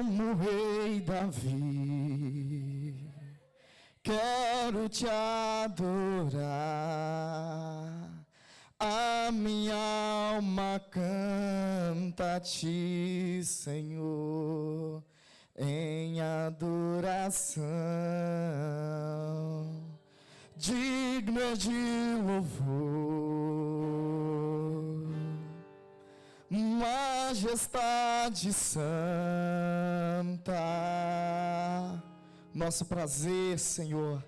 como rei Davi, quero te adorar. A minha alma canta a ti, Senhor, em adoração. Digno é de louvor, majestade santa. Nosso prazer, Senhor,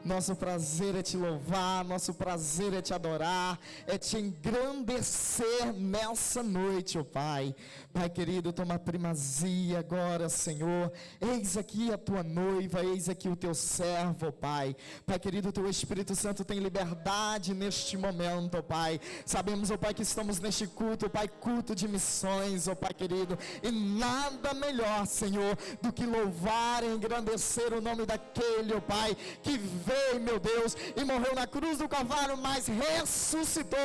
nosso prazer é te louvar, nosso prazer é te adorar, é te engrandecer nessa noite, ó Pai. Pai querido, toma primazia agora, Senhor. Eis aqui a tua noiva, eis aqui o teu servo, ó Pai. Pai querido, o teu Espírito Santo tem liberdade neste momento, ó Pai. Sabemos, ó Pai, que estamos neste culto, ó Pai, culto de missões, ó Pai querido. E nada melhor, Senhor, do que louvar e engrandecer o nome daquele, ó Pai, que veio, meu Deus, e morreu na cruz do Calvário, mas ressuscitou,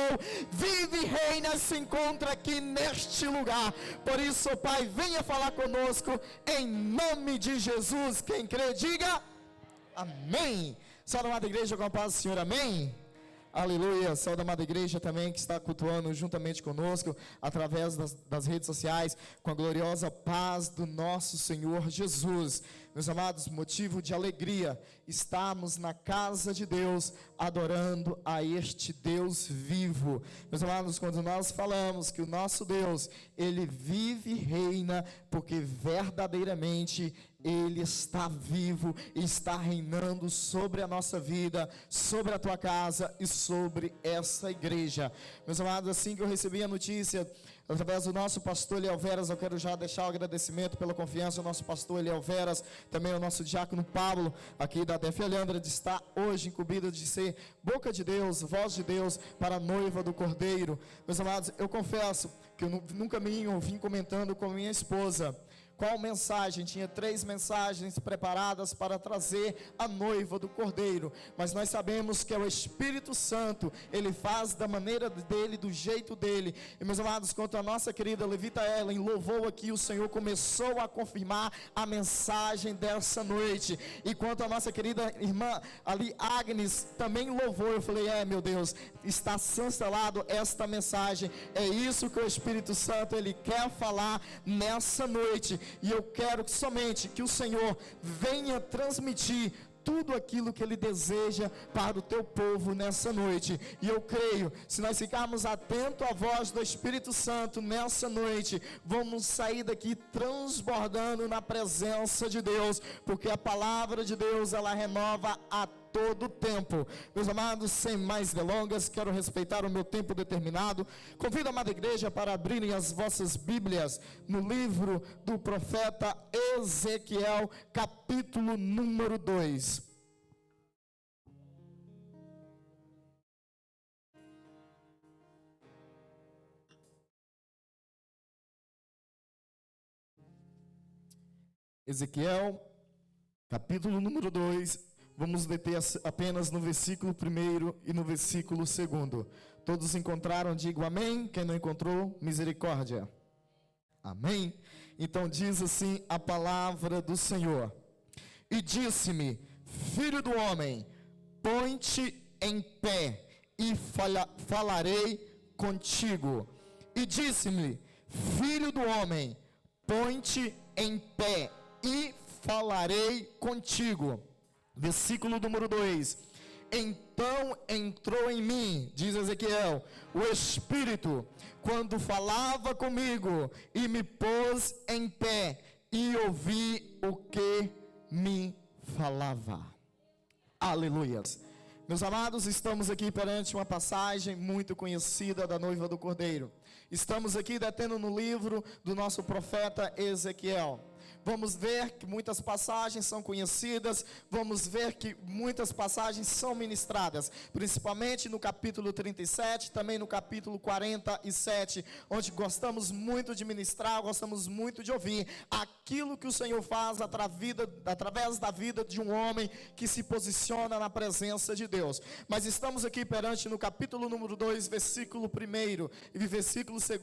vive e reina, se encontra aqui neste lugar. Por isso, Pai, venha falar conosco em nome de Jesus. Quem crê, diga amém. Salve, amada igreja, com a paz do Senhor, amém. Aleluia. Salve, amada igreja também que está cultuando juntamente conosco através das redes sociais, com a gloriosa paz do nosso Senhor Jesus. Meus amados, motivo de alegria estarmos na casa de Deus, adorando a este Deus vivo. Meus amados, quando nós falamos que o nosso Deus, Ele vive e reina, porque verdadeiramente Ele está vivo e está reinando sobre a nossa vida, sobre a tua casa e sobre essa igreja. Meus amados, assim que eu recebi a notícia, através do nosso pastor Eliel Veras, eu quero já deixar o agradecimento pela confiança ao nosso pastor Eliel Veras, também ao nosso diácono Pablo, aqui da DF Leandra, de estar hoje incumbido de ser boca de Deus, voz de Deus para a noiva do Cordeiro. Meus amados, eu confesso que eu no caminho vim comentando com minha esposa qual mensagem. Tinha 3 mensagens preparadas para trazer a noiva do Cordeiro, mas nós sabemos que é o Espírito Santo, Ele faz da maneira dele, do jeito dele. E meus amados, quanto a nossa querida Levita Ellen louvou aqui, o Senhor começou a confirmar a mensagem dessa noite. E quanto a nossa querida irmã ali, Agnes, também louvou. Eu falei, meu Deus, está cancelado esta mensagem. É isso que o Espírito Santo, Ele quer falar nessa noite. E eu quero que somente que o Senhor venha transmitir tudo aquilo que Ele deseja para o teu povo nessa noite. E eu creio, se nós ficarmos atentos à voz do Espírito Santo nessa noite, vamos sair daqui transbordando na presença de Deus, porque a palavra de Deus, ela renova a todo tempo. Meus amados, sem mais delongas, quero respeitar o meu tempo determinado. Convido a amada igreja para abrirem as vossas Bíblias no livro do profeta Ezequiel, capítulo número 2. Ezequiel, capítulo número 2. Vamos deter apenas no versículo 1 e no versículo 2. Todos encontraram? Digo amém. Quem não encontrou, misericórdia. Amém. Então diz assim a palavra do Senhor: e disse-me, filho do homem, põe-te em pé e falarei contigo. E disse-me, filho do homem, põe-te em pé e falarei contigo. Versículo número 2: então entrou em mim, diz Ezequiel, o Espírito, quando falava comigo, e me pôs em pé, e ouvi o que me falava. Aleluia. Meus amados, estamos aqui perante uma passagem muito conhecida da noiva do Cordeiro. Estamos aqui detendo no livro do nosso profeta Ezequiel. Vamos ver que muitas passagens são conhecidas, vamos ver que muitas passagens são ministradas, principalmente no capítulo 37, também no capítulo 47, onde gostamos muito de ministrar, gostamos muito de ouvir aquilo que o Senhor faz através da vida de um homem que se posiciona na presença de Deus. Mas estamos aqui perante no capítulo número 2, versículo 1 e versículo 2,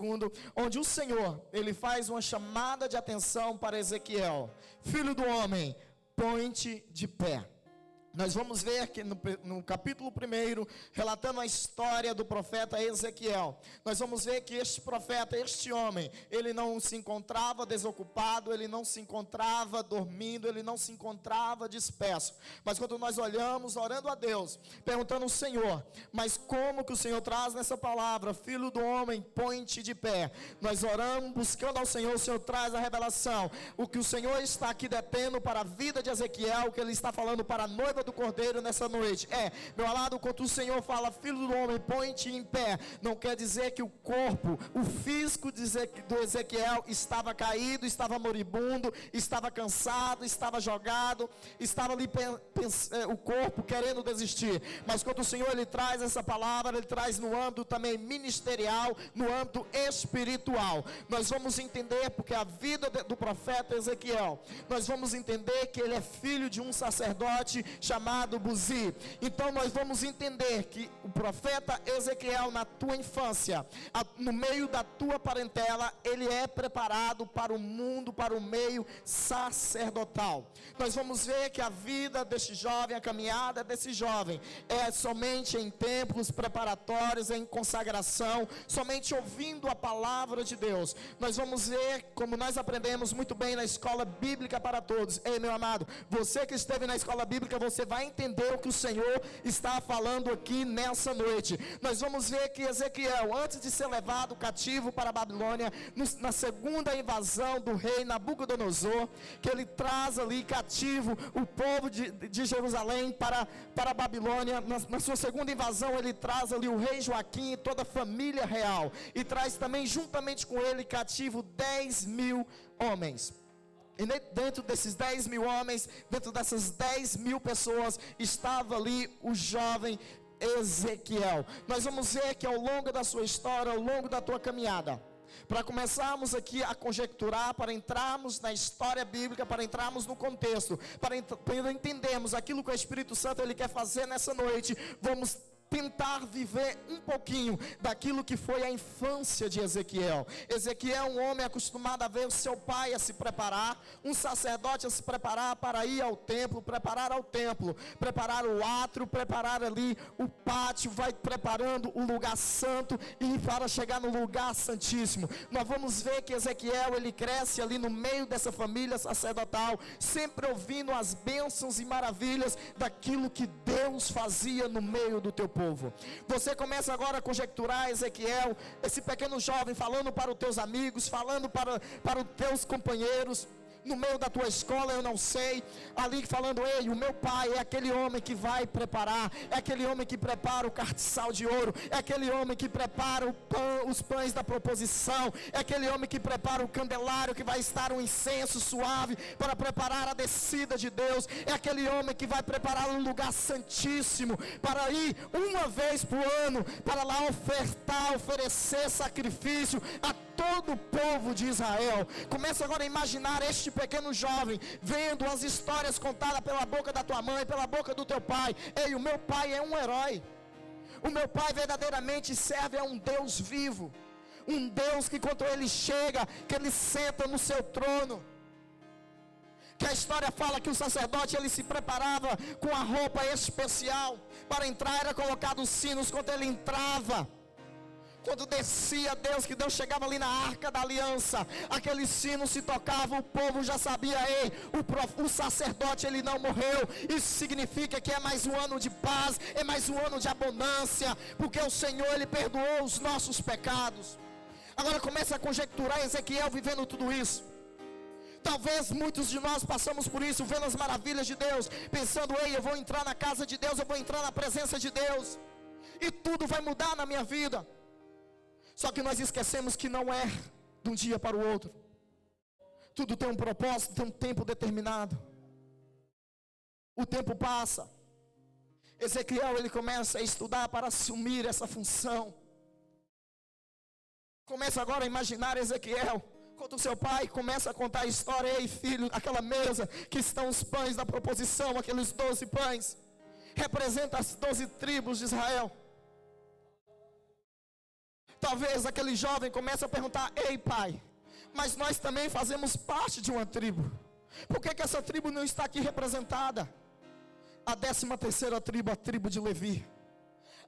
onde o Senhor, Ele faz uma chamada de atenção para Ezequiel, Ezequiel: filho do homem, põe-te de pé. Nós vamos ver que no capítulo 1, relatando a história do profeta Ezequiel, nós vamos ver que este profeta, este homem, ele não se encontrava desocupado, ele não se encontrava dormindo, ele não se encontrava disperso. Mas quando nós olhamos, orando a Deus, perguntando ao Senhor: mas como que o Senhor traz nessa palavra, filho do homem, põe-te de pé? Nós oramos, buscando ao Senhor, o Senhor traz a revelação. O que o Senhor está aqui detendo para a vida de Ezequiel, o que ele está falando para a noiva do Cordeiro nessa noite meu amado, quando o Senhor fala filho do homem, põe-te em pé, não quer dizer que o corpo, o físico do Ezequiel estava caído, estava moribundo, estava cansado, estava jogado, estava ali o corpo querendo desistir. Mas quando o Senhor ele traz essa palavra, ele traz no âmbito também ministerial, no âmbito espiritual. Nós vamos entender, porque a vida do profeta Ezequiel, nós vamos entender que ele é filho de um sacerdote chamado Buzi. Então nós vamos entender que o profeta Ezequiel, na tua infância, no meio da tua parentela, ele é preparado para o mundo, para o meio sacerdotal. Nós vamos ver que a vida deste jovem, a caminhada desse jovem, é somente em templos preparatórios, em consagração, somente ouvindo a palavra de Deus. Nós vamos ver, como nós aprendemos muito bem na escola bíblica para todos. Ei, meu amado, você que esteve na escola bíblica, você vai entender o que o Senhor está falando aqui nessa noite. Nós vamos ver que Ezequiel, antes de ser levado cativo para a Babilônia, na segunda invasão do rei Nabucodonosor, que ele traz ali cativo o povo de Jerusalém para a Babilônia. Na sua segunda invasão, ele traz ali o rei Joaquim e toda a família real, e traz também juntamente com ele cativo 10.000 homens. E dentro desses 10.000 homens, dentro dessas 10.000 pessoas, estava ali o jovem Ezequiel. Nós vamos ver que ao longo da sua história, ao longo da tua caminhada, para começarmos aqui a conjecturar, para entrarmos na história bíblica, para entrarmos no contexto, para entendermos aquilo que o Espírito Santo ele quer fazer nessa noite, vamos tentar viver um pouquinho daquilo que foi a infância de Ezequiel. Ezequiel, um homem acostumado a ver o seu pai a se preparar, um sacerdote a se preparar para ir ao templo, preparar o átrio, preparar ali o pátio, vai preparando o lugar santo e para chegar no lugar santíssimo. Nós vamos ver que Ezequiel, ele cresce ali no meio dessa família sacerdotal, sempre ouvindo as bênçãos e maravilhas daquilo que Deus fazia no meio do teu povo. Você começa agora a conjecturar Ezequiel, esse pequeno jovem, falando para os teus amigos, falando para os teus companheiros, no meio da tua escola, eu não sei, ali falando: ei, o meu pai é aquele homem que vai preparar, é aquele homem que prepara o castiçal de ouro, é aquele homem que prepara os pães da proposição, é aquele homem que prepara o candelário, que vai estar um incenso suave para preparar a descida de Deus, é aquele homem que vai preparar um lugar santíssimo, para ir uma vez por ano, para lá oferecer sacrifício a todo o povo de Israel. Começa agora a imaginar este pequeno jovem vendo as histórias contadas pela boca da tua mãe, pela boca do teu pai. Ei, o meu pai é um herói. O meu pai verdadeiramente serve a um Deus vivo, um Deus que quando ele chega, que ele senta no seu trono, que a história fala que o sacerdote ele se preparava com a roupa especial para entrar, era colocado os sinos quando ele entrava. Quando descia Deus, que Deus chegava ali na arca da aliança, aquele sino se tocava, o povo já sabia: ei, o sacerdote ele não morreu. Isso significa que é mais um ano de paz, é mais um ano de abundância, porque o Senhor ele perdoou os nossos pecados. Agora começa a conjecturar Ezequiel vivendo tudo isso. Talvez muitos de nós passamos por isso, vendo as maravilhas de Deus, pensando: ei, eu vou entrar na casa de Deus, eu vou entrar na presença de Deus, e tudo vai mudar na minha vida. Só que nós esquecemos que não é de um dia para o outro. Tudo tem um propósito, tem um tempo determinado. O tempo passa. Ezequiel ele começa a estudar para assumir essa função. Começa agora a imaginar Ezequiel, quando o seu pai começa a contar a história: ei filho, aquela mesa que estão os pães da proposição, aqueles 12 pães, representa as 12 tribos de Israel. Talvez aquele jovem comece a perguntar: ei pai, mas nós também fazemos parte de uma tribo. Por que essa tribo não está aqui representada? A 13ª tribo, a tribo de Levi.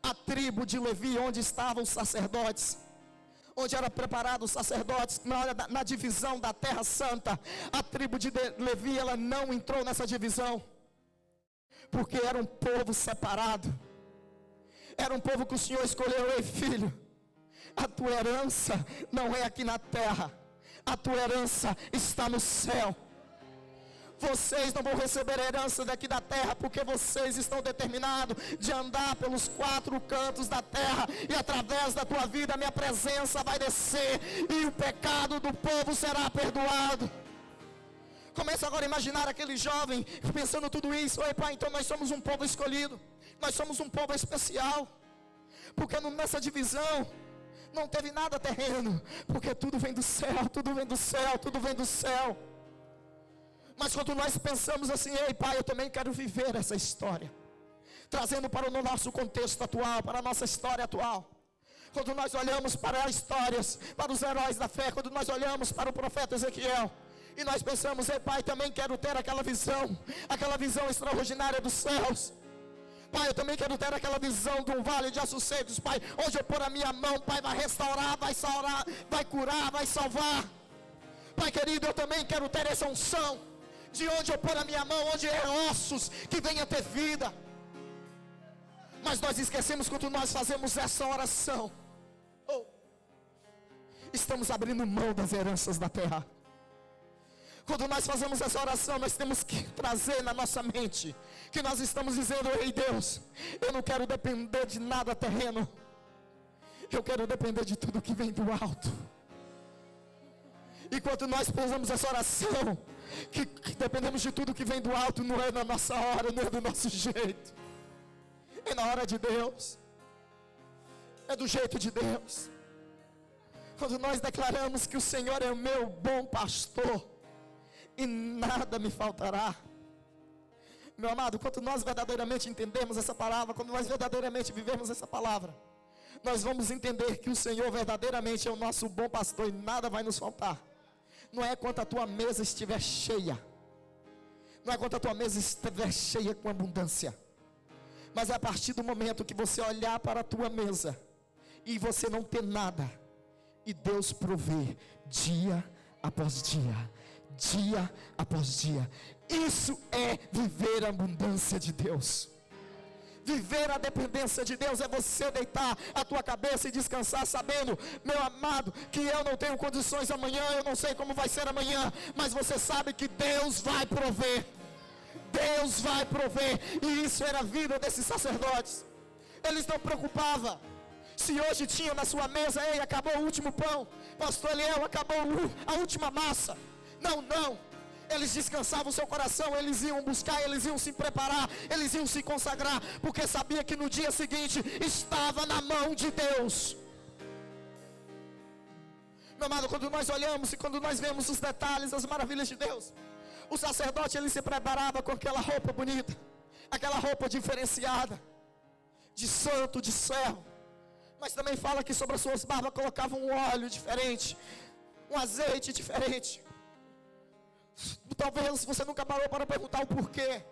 A tribo de Levi, onde estavam os sacerdotes, onde era preparado os sacerdotes na divisão da terra santa. A tribo de Levi, ela não entrou nessa divisão, porque era um povo separado, era um povo que o Senhor escolheu. Ei filho, a tua herança não é aqui na terra, a tua herança está no céu. Vocês não vão receber herança daqui da terra, porque vocês estão determinados de andar pelos 4 cantos da terra, e através da tua vida a minha presença vai descer, e o pecado do povo será perdoado. Começa agora a imaginar aquele jovem pensando tudo isso. Oi pai, então nós somos um povo escolhido, nós somos um povo especial, porque nessa divisão não teve nada terreno, porque tudo vem do céu, tudo vem do céu, tudo vem do céu. Mas quando nós pensamos assim, ei pai, eu também quero viver essa história, trazendo para o nosso contexto atual, para a nossa história atual. Quando nós olhamos para as histórias, para os heróis da fé, quando nós olhamos para o profeta Ezequiel, e nós pensamos, ei pai, também quero ter aquela visão extraordinária dos céus. Pai, eu também quero ter aquela visão de um vale de ossos secos, pai, onde eu pôr a minha mão, pai, vai restaurar, vai curar, vai salvar. Pai querido, eu também quero ter essa unção, de onde eu pôr a minha mão, onde é ossos, que venha ter vida. Mas nós esquecemos, quando nós fazemos essa oração, estamos abrindo mão das heranças da terra. Quando nós fazemos essa oração, nós temos que trazer na nossa mente, que nós estamos dizendo, ei Deus, eu não quero depender de nada terreno, eu quero depender de tudo que vem do alto. E quando nós fazemos essa oração, que dependemos de tudo que vem do alto, não é na nossa hora, não é do nosso jeito, é na hora de Deus, é do jeito de Deus. Quando nós declaramos que o Senhor é o meu bom pastor, e nada me faltará. Meu amado, quando nós verdadeiramente entendemos essa palavra, quando nós verdadeiramente vivemos essa palavra, nós vamos entender que o Senhor verdadeiramente é o nosso bom pastor, e nada vai nos faltar. Não é quando a tua mesa estiver cheia, não é quando a tua mesa estiver cheia com abundância, mas é a partir do momento que você olhar para a tua mesa, e você não ter nada, e Deus prover, dia após dia, dia após dia. Isso é viver a abundância de Deus. Viver a dependência de Deus é você deitar a tua cabeça e descansar, sabendo, meu amado, que eu não tenho condições amanhã, eu não sei como vai ser amanhã, mas você sabe que Deus vai prover. Deus vai prover. E isso era a vida desses sacerdotes. Eles não preocupavam se hoje tinha na sua mesa, ei, acabou o último pão, pastor Eliel, acabou a última massa. Não, eles descansavam o seu coração, eles iam buscar, eles iam se preparar, eles iam se consagrar, porque sabia que no dia seguinte estava na mão de Deus. Meu amado, quando nós olhamos e quando nós vemos os detalhes, as maravilhas de Deus, o sacerdote, ele se preparava com aquela roupa bonita, aquela roupa diferenciada, de santo, de servo, mas também fala que sobre as suas barbas colocavam um óleo diferente, um azeite diferente. Talvez você nunca parou para perguntar o porquê.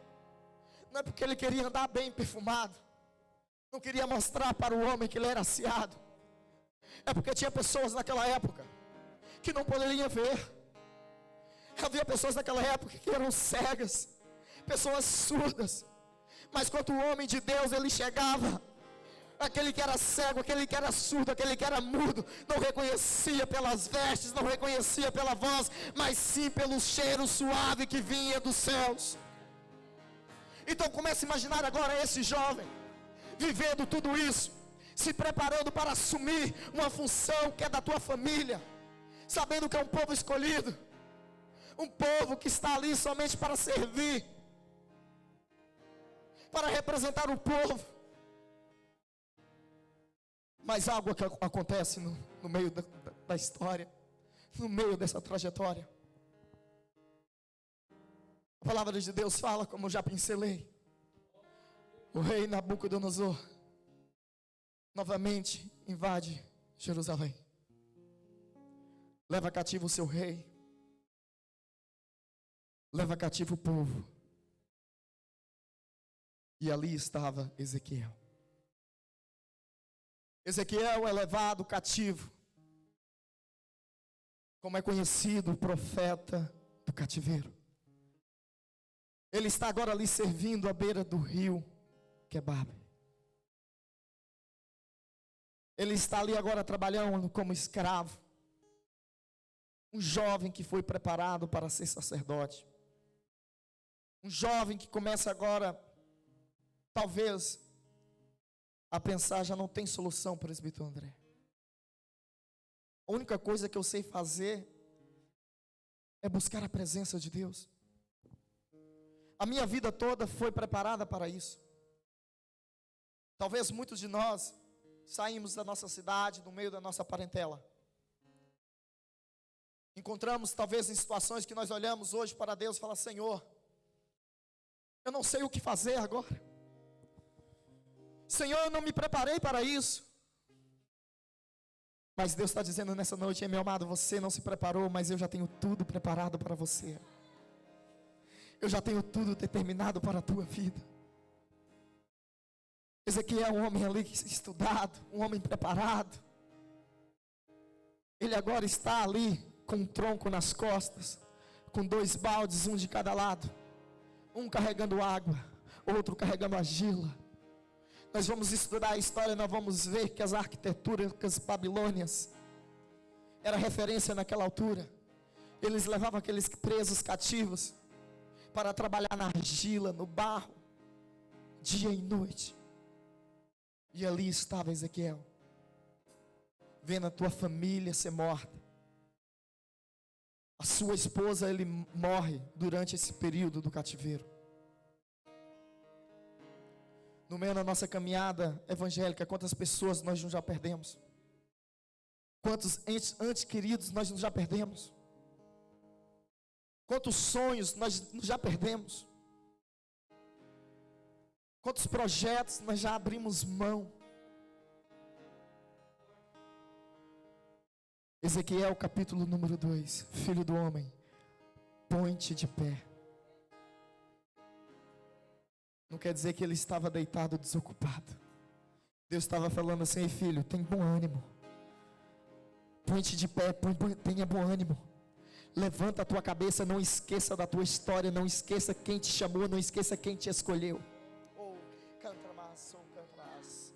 Não é porque ele queria andar bem perfumado, não queria mostrar para o homem que ele era aciado. É porque tinha pessoas naquela época que não poderiam ver. Havia pessoas naquela época que eram cegas, pessoas surdas. Mas quando o homem de Deus, ele chegava, aquele que era cego, aquele que era surdo, aquele que era mudo, não reconhecia pelas vestes, não reconhecia pela voz, mas sim pelo cheiro suave que vinha dos céus. Então comece a imaginar agora esse jovem, vivendo tudo isso, se preparando para assumir uma função que é da tua família, sabendo que é um povo escolhido, um povo que está ali somente para servir, para representar o povo. Mas algo que acontece no meio da história, no meio dessa trajetória. A palavra de Deus fala, como eu já pincelei, o rei Nabucodonosor novamente invade Jerusalém. leva cativo o seu rei, leva cativo o povo. E ali estava Ezequiel. Ezequiel é levado cativo, como é conhecido o profeta do cativeiro. Ele está agora ali servindo à beira do rio Quebar. Ele está ali agora trabalhando como escravo. Um jovem que foi preparado para ser sacerdote. Um jovem que começa agora, talvez, a pensar, já não tem solução, presbítero André. A única coisa que eu sei fazer é buscar a presença de Deus. A minha vida toda foi preparada para isso. Talvez muitos de nós saímos da nossa cidade, do meio da nossa parentela. Encontramos talvez em situações que nós olhamos hoje para Deus e falamos: Senhor, eu não sei o que fazer agora. Senhor, eu não me preparei para isso. Mas Deus está dizendo nessa noite: meu amado, você não se preparou, mas eu já tenho tudo preparado para você. Eu já tenho tudo determinado para a tua vida. Ezequiel é um homem ali estudado, um homem preparado. Ele agora está ali com um tronco nas costas, com 2 baldes, um de cada lado. Um carregando água, outro carregando argila. Nós vamos estudar a história, nós vamos ver que as arquiteturas babilônias era referência naquela altura. Eles levavam aqueles presos cativos para trabalhar na argila, no barro, dia e noite. E ali estava Ezequiel, vendo a tua família ser morta. A sua esposa, ele morre durante esse período do cativeiro. No meio da nossa caminhada evangélica, quantas pessoas nós já perdemos? Quantos entes queridos nós já perdemos? Quantos sonhos nós já perdemos? Quantos projetos nós já abrimos mão? Ezequiel capítulo número 2. Filho do homem, põe-te de pé. Não quer dizer que ele estava deitado, desocupado. Deus estava falando assim: ei filho, tem bom ânimo. Põe-te de pé, tenha bom ânimo. Levanta a tua cabeça, não esqueça da tua história, não esqueça quem te chamou, não esqueça quem te escolheu. Oh, canta mais, oh, canta mais.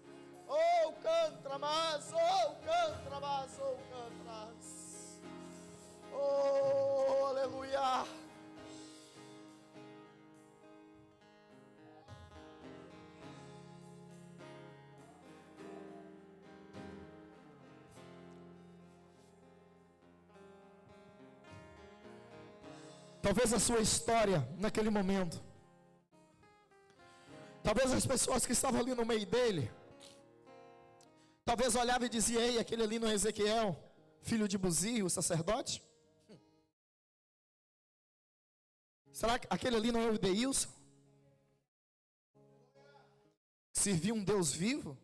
Oh, canta mais, oh, canta mais, oh, canta mais. Oh, aleluia. Talvez a sua história naquele momento, talvez as pessoas que estavam ali no meio dele, talvez olhavam e diziam: ei, aquele ali não é Ezequiel, filho de Buzi, o sacerdote? Será que aquele ali não é o Deilson? Serviu um Deus vivo?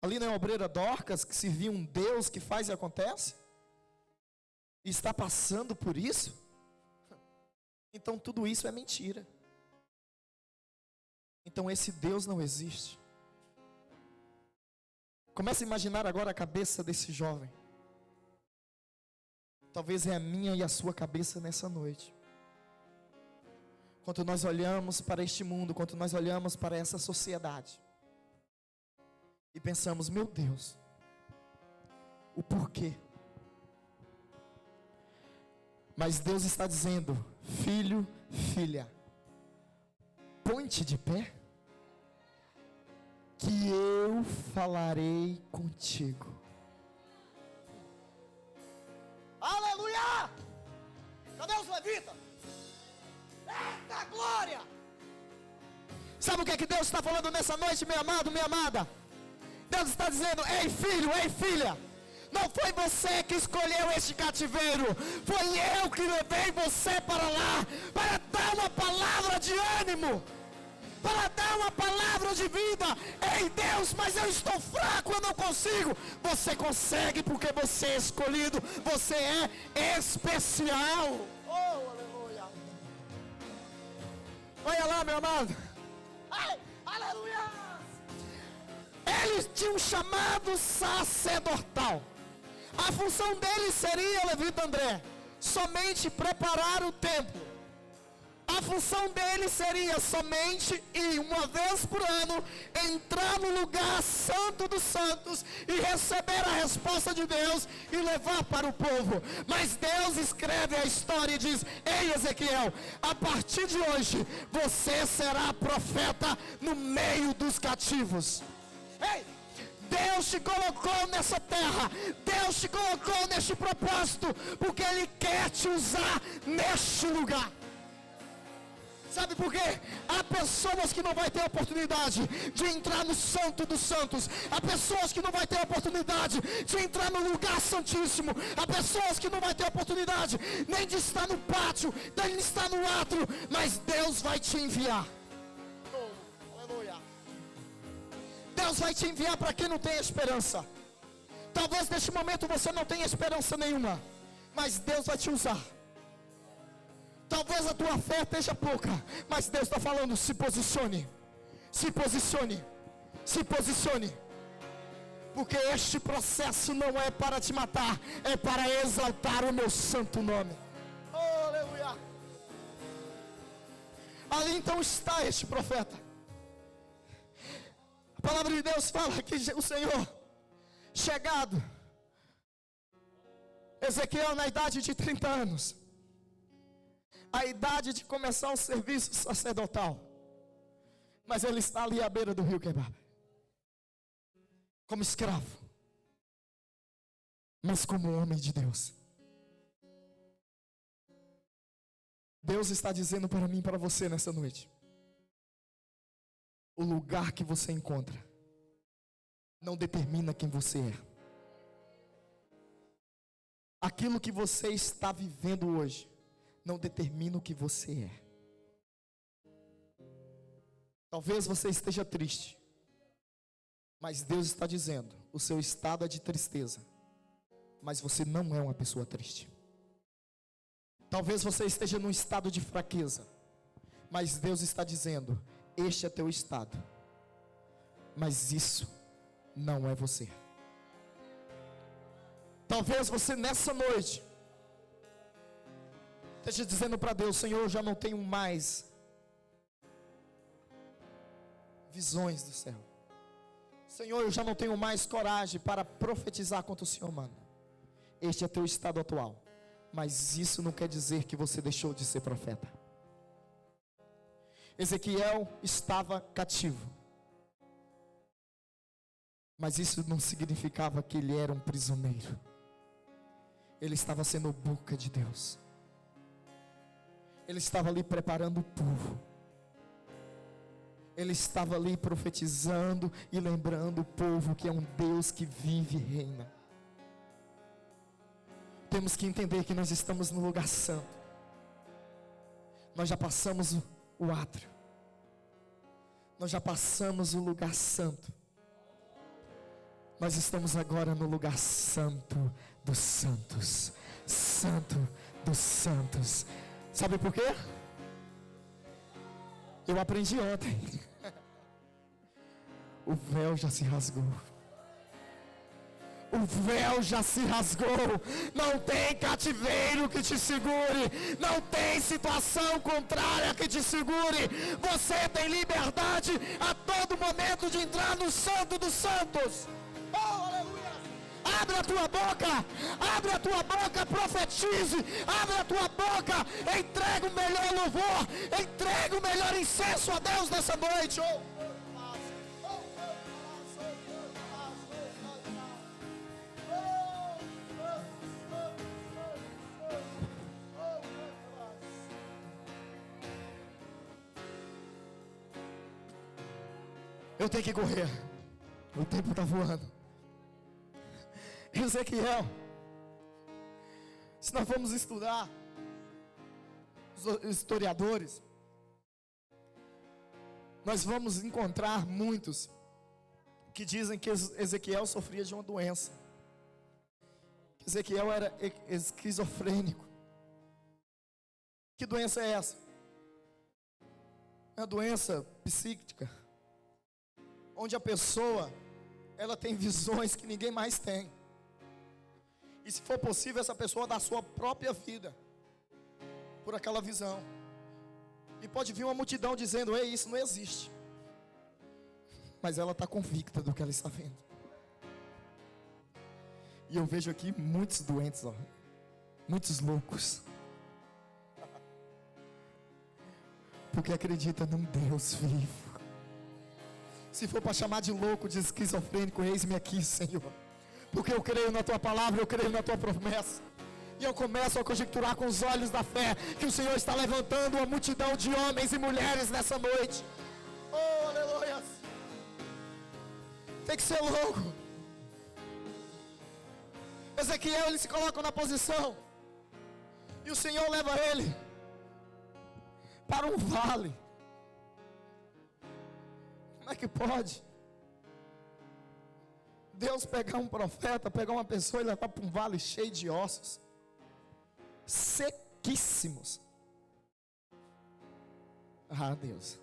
Ali não é a obreira Dorcas, que serviu um Deus que faz e acontece? E está passando por isso? Então tudo isso é mentira. Então esse Deus não existe. Comece a imaginar agora a cabeça desse jovem. Talvez é a minha e a sua cabeça nessa noite. Quando nós olhamos para este mundo, quando nós olhamos para essa sociedade e pensamos: meu Deus, o porquê? Mas Deus está dizendo: filho, filha, põe-te de pé, que eu falarei contigo. Aleluia! Cadê os levitas? Eita glória! Sabe o que é que Deus está falando nessa noite, meu amado, minha amada? Deus está dizendo: ei filho, ei filha, não foi você que escolheu este cativeiro, foi eu que levei você para lá, para dar uma palavra de ânimo, para dar uma palavra de vida. Ei, Deus, mas eu estou fraco, eu não consigo. Você consegue, porque você é escolhido, você é especial. Oh, aleluia. Olha lá, meu amado. Ai, aleluia. Eles tinham um chamado sacerdotal. A função dele seria, levita André, somente preparar o templo. A função dele seria somente ir uma vez por ano, entrar no lugar santo dos santos e receber a resposta de Deus e levar para o povo. Mas Deus escreve a história e diz: ei, Ezequiel, a partir de hoje você será profeta no meio dos cativos. Ei! Deus te colocou nessa terra, Deus te colocou neste propósito, porque Ele quer te usar neste lugar. Sabe por quê? Há pessoas que não vai ter oportunidade de entrar no Santo dos Santos. Há pessoas que não vai ter oportunidade de entrar no lugar santíssimo. Há pessoas que não vai ter oportunidade nem de estar no pátio, nem de estar no átrio. Mas Deus vai te enviar. Oh, aleluia. Deus vai te enviar para quem não tem esperança. Talvez neste momento você não tenha esperança nenhuma, mas Deus vai te usar. Talvez a tua fé esteja pouca, mas Deus está falando: se posicione, se posicione, se posicione. Porque este processo não é para te matar, é para exaltar o meu santo nome. Oh, aleluia. Ali então está este profeta. A palavra de Deus fala que o Senhor, chegado, Ezequiel na idade de 30 anos, a idade de começar o serviço sacerdotal, mas ele está ali à beira do rio Quebar, como escravo, mas como homem de Deus. Deus está dizendo para mim e para você nessa noite: o lugar que você encontra não determina quem você é. Aquilo que você está vivendo hoje não determina o que você é. Talvez você esteja triste, mas Deus está dizendo: o seu estado é de tristeza, mas você não é uma pessoa triste. Talvez você esteja num estado de fraqueza, mas Deus está dizendo: este é teu estado, mas isso não é você. Talvez você nessa noite esteja dizendo para Deus: Senhor, eu já não tenho mais visões do céu. Senhor, eu já não tenho mais coragem para profetizar contra o Senhor, mano. Este é teu estado atual, mas isso não quer dizer que você deixou de ser profeta. Ezequiel estava cativo, mas isso não significava que ele era um prisioneiro. Ele estava sendo boca de Deus. Ele estava ali preparando o povo. Ele estava ali profetizando e lembrando o povo que é um Deus que vive e reina. Temos que entender que nós estamos no lugar santo. Nós já passamos o átrio. Nós já passamos o lugar santo. Nós estamos agora no lugar santo dos santos. Santo dos santos. Sabe por quê? Eu aprendi ontem. O véu já se rasgou. O véu já se rasgou. Não tem cativeiro que te segure. Não tem situação contrária que te segure. Você tem liberdade a todo momento de entrar no Santo dos Santos. Oh, aleluia! Abre a tua boca, profetize. Abre a tua boca, entrega o melhor louvor, entrega o melhor incenso a Deus nessa noite. Eu tenho que correr. O tempo está voando. Ezequiel, se nós formos estudar, os historiadores, nós vamos encontrar muitos que dizem que Ezequiel sofria de uma doença. Ezequiel era esquizofrênico. Que doença é essa? É uma doença psíquica, onde a pessoa, ela tem visões que ninguém mais tem. E se for possível, essa pessoa dá a sua própria vida por aquela visão. E pode vir uma multidão dizendo: ei, isso não existe. Mas ela está convicta do que ela está vendo. E eu vejo aqui muitos doentes, ó, muitos loucos, porque acredita num Deus vivo. Se for para chamar de louco, de esquizofrênico, eis-me aqui, Senhor. Porque eu creio na Tua palavra, eu creio na Tua promessa. E eu começo a conjecturar com os olhos da fé que o Senhor está levantando uma multidão de homens e mulheres nessa noite. Oh, aleluia! Tem que ser louco. Ezequiel, ele se coloca na posição, e o Senhor leva ele para um vale. Como é que pode Deus pegar um profeta, pegar uma pessoa e levar para um vale cheio de ossos, sequíssimos? Ah, Deus,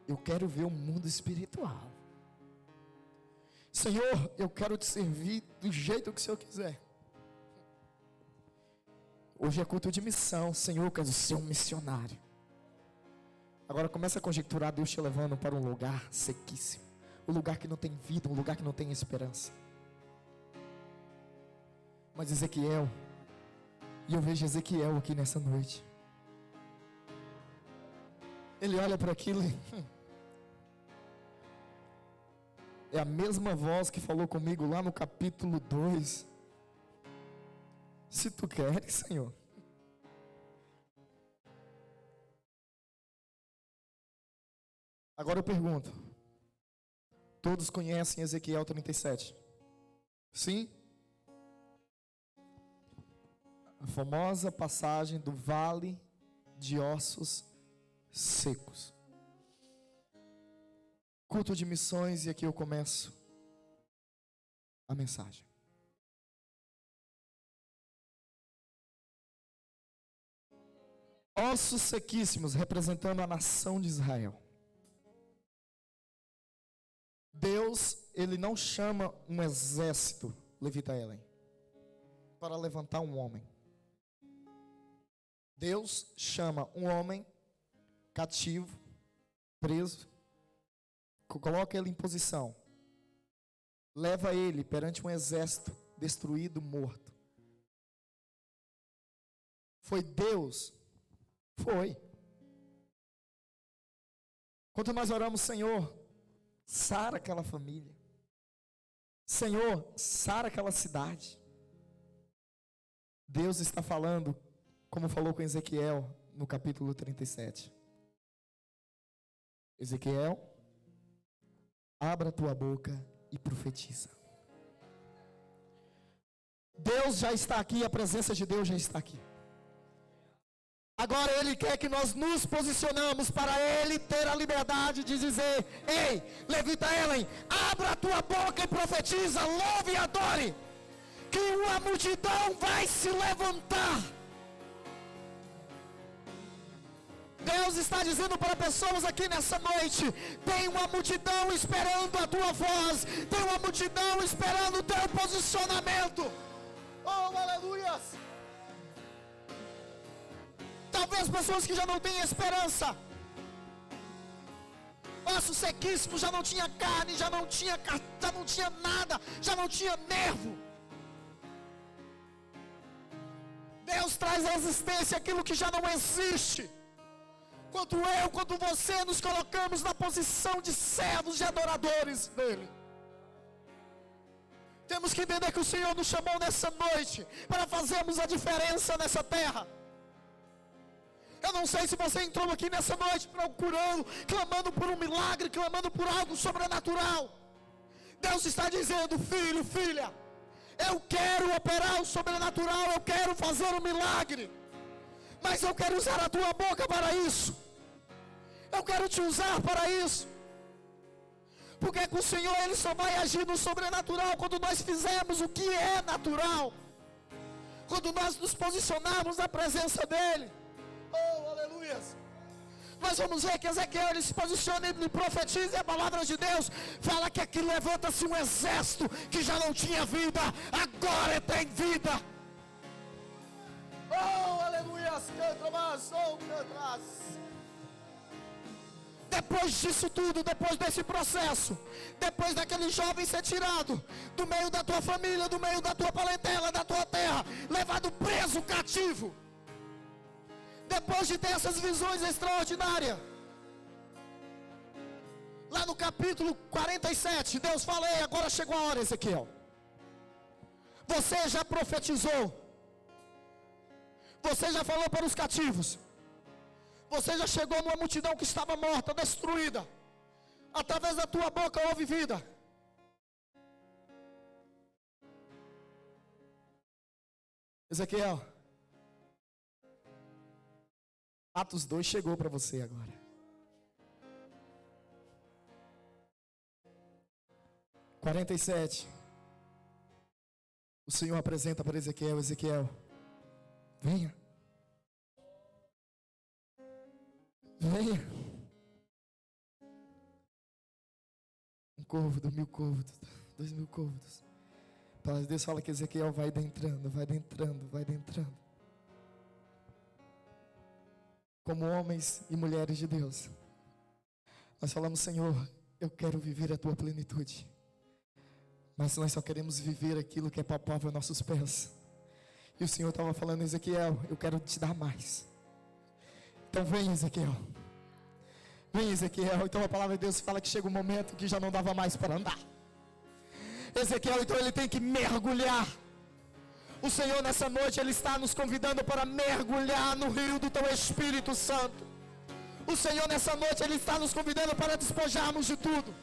eu quero ver o mundo espiritual. Senhor, eu quero te servir do jeito que o Senhor quiser. Hoje é culto de missão. Senhor, eu quero ser um missionário. Agora começa a conjecturar Deus te levando para um lugar sequíssimo, um lugar que não tem vida, um lugar que não tem esperança. Mas Ezequiel, e eu vejo Ezequiel aqui nessa noite, ele olha para aquilo e é a mesma voz que falou comigo lá no capítulo 2. Se tu queres, Senhor. Agora eu pergunto: todos conhecem Ezequiel 37? Sim? A famosa passagem do vale de ossos secos. Culto de missões, e aqui eu começo a mensagem. Ossos sequíssimos, representando a nação de Israel. Deus, ele não chama um exército, levita Ellen, para levantar um homem. Deus chama um homem cativo, preso, coloca ele em posição, leva ele perante um exército destruído, morto. Foi Deus? Foi. Quando nós oramos: Senhor, sara aquela família, Senhor, sara aquela cidade, Deus está falando, como falou com Ezequiel no capítulo 37. Ezequiel, abra a tua boca e profetiza. Deus já está aqui, a presença de Deus já está aqui. Agora Ele quer que nós nos posicionamos para Ele ter a liberdade de dizer: ei, levita Ellen, abra a tua boca e profetiza, louve e adore, que uma multidão vai se levantar. Deus está dizendo para pessoas aqui nessa noite: tem uma multidão esperando a tua voz, tem uma multidão esperando o teu posicionamento. Oh, aleluias! Talvez pessoas que já não têm esperança, ossos sequíssimos, já não tinha carne, já não tinha nada, já não tinha nervo. Deus traz à existência aquilo que já não existe. Quanto eu, quanto você nos colocamos na posição de servos, de adoradores dele. Temos que entender que o Senhor nos chamou nessa noite para fazermos a diferença nessa terra. Eu não sei se você entrou aqui nessa noite procurando, clamando por um milagre, clamando por algo sobrenatural. Deus está dizendo: filho, filha, eu quero operar o sobrenatural, eu quero fazer um milagre, mas eu quero usar a tua boca para isso. Eu quero te usar para isso. Porque com o Senhor Ele só vai agir no sobrenatural quando nós fizermos o que é natural. Quando nós nos posicionarmos na presença dEle. Oh, aleluia. Nós vamos ver que Ezequiel, ele se posiciona, ele profetiza, e a palavra de Deus fala que aqui levanta-se um exército que já não tinha vida, agora tem vida. Oh, aleluia. Depois disso tudo, depois desse processo, depois daquele jovem ser tirado do meio da tua família, do meio da tua parentela, da tua terra, levado preso, cativo, depois de ter essas visões extraordinárias, lá no capítulo 47, Deus fala: ei, agora chegou a hora, Ezequiel, você já profetizou, você já falou para os cativos, você já chegou numa multidão que estava morta, destruída. Através da tua boca houve vida. Ezequiel, Atos 2 chegou para você agora. (47) 47. O Senhor apresenta para Ezequiel: Ezequiel, venha. Venha. Um côvado, 1000 côvados, 2000 côvados. A palavra de Deus fala que Ezequiel vai adentrando, vai adentrando, vai adentrando. Como homens e mulheres de Deus, nós falamos: Senhor, eu quero viver a tua plenitude. Mas nós só queremos viver aquilo que é palpável aos nossos pés. E o Senhor estava falando: Ezequiel, eu quero te dar mais. Então vem, Ezequiel. Vem, Ezequiel. Então a palavra de Deus fala que chega um momento que já não dava mais para andar. Ezequiel, então ele tem que mergulhar. O Senhor nessa noite, Ele está nos convidando para mergulhar no rio do Teu Espírito Santo. O Senhor nessa noite, Ele está nos convidando para despojarmos de tudo.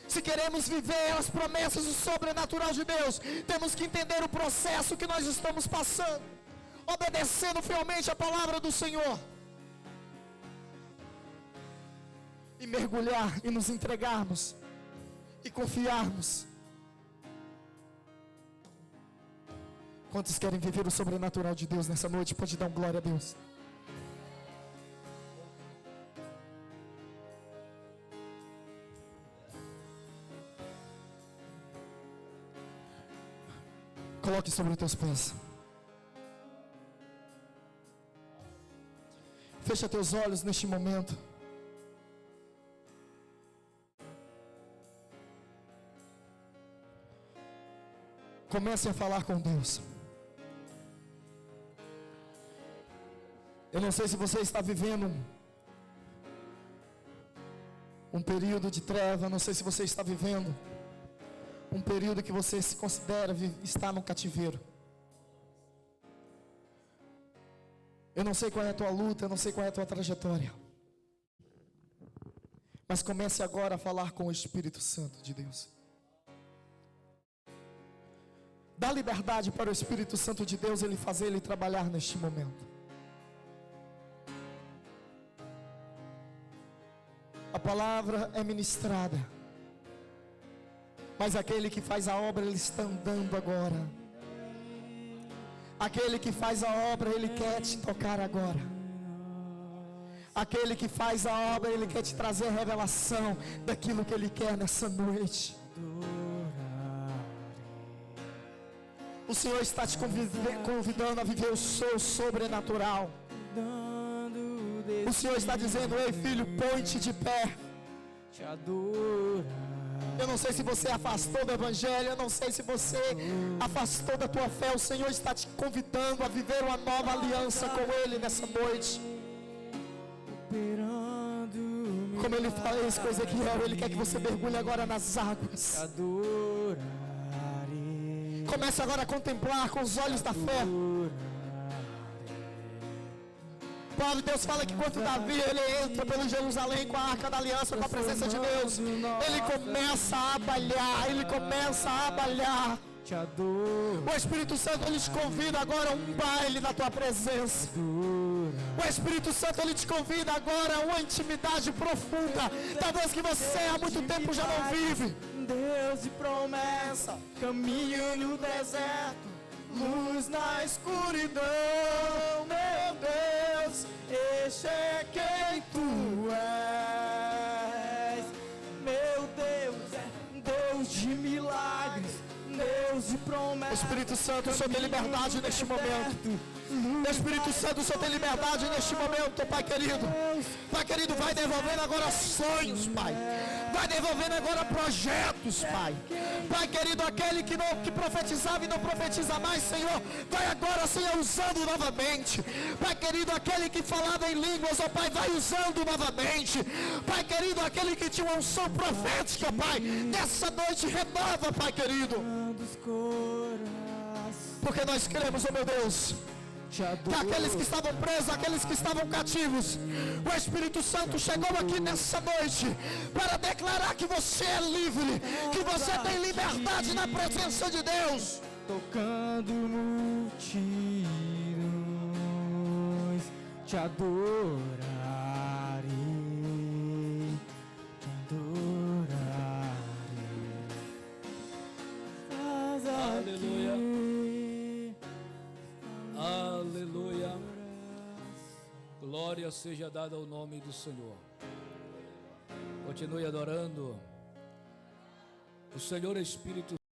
Se queremos viver as promessas do sobrenatural de Deus, temos que entender o processo que nós estamos passando, obedecendo fielmente a palavra do Senhor, e mergulhar e nos entregarmos e confiarmos. Quantos querem viver o sobrenatural de Deus nessa noite? Pode dar glória a Deus. Coloque sobre os teus pés. Fecha teus olhos neste momento. Comece a falar com Deus. Eu não sei se você está vivendo um período de treva, não sei se você está vivendo um período que você se considera estar no cativeiro. Eu não sei qual é a tua luta, eu não sei qual é a tua trajetória. Mas comece agora a falar com o Espírito Santo de Deus. Dá liberdade para o Espírito Santo de Deus, Ele fazer, Ele trabalhar neste momento. A palavra é ministrada, mas aquele que faz a obra, Ele está andando agora. Aquele que faz a obra, Ele quer te tocar agora. Aquele que faz a obra, Ele quer te trazer revelação daquilo que Ele quer nessa noite. O Senhor está te convidando a viver o seu sobrenatural. O Senhor está dizendo: ei filho, põe-te de pé. Eu não sei se você afastou do Evangelho, eu não sei se você afastou da tua fé. O Senhor está te convidando a viver uma nova aliança com Ele nessa noite. Como Ele fez com Ezequiel, Ele quer que você mergulhe agora nas águas. Comece agora a contemplar com os olhos da fé. A palavra de Deus fala que quando Davi ele entra pelo Jerusalém com a arca da aliança, com a presença de Deus, ele começa a abalhar, ele começa a abalhar. O Espírito Santo ele te convida agora a um baile na tua presença. O Espírito Santo, Ele te convida agora a uma intimidade profunda, talvez que você há muito tempo já não vive. Deus de promessa, caminho no deserto, luz na escuridão. Meu Deus, este é quem tu és. Meu Deus é Deus de milagres, Deus de promessa. Espírito Santo, o Senhor tem liberdade neste momento. Espírito Santo, o Senhor tem liberdade neste momento, Pai querido. Pai querido, vai devolvendo agora sonhos, Pai. Vai devolvendo agora projetos, Pai. Pai querido, aquele que profetizava e não profetiza mais, Senhor, vai agora, Senhor, usando novamente. Pai querido, aquele que falava em línguas, ó Pai, vai usando novamente. Pai querido, aquele que tinha uma unção profética, Pai, nessa noite renova, Pai querido. Porque nós queremos, ó meu Deus, que aqueles que estavam presos, aqueles que estavam cativos, o Espírito Santo chegou aqui nessa noite para declarar que você é livre, que você tem liberdade na presença de Deus. Tocando multidões, te adorarei, te adorarei. Aleluia. Aleluia. Glória seja dada ao nome do Senhor. Continue adorando. O Senhor Espírito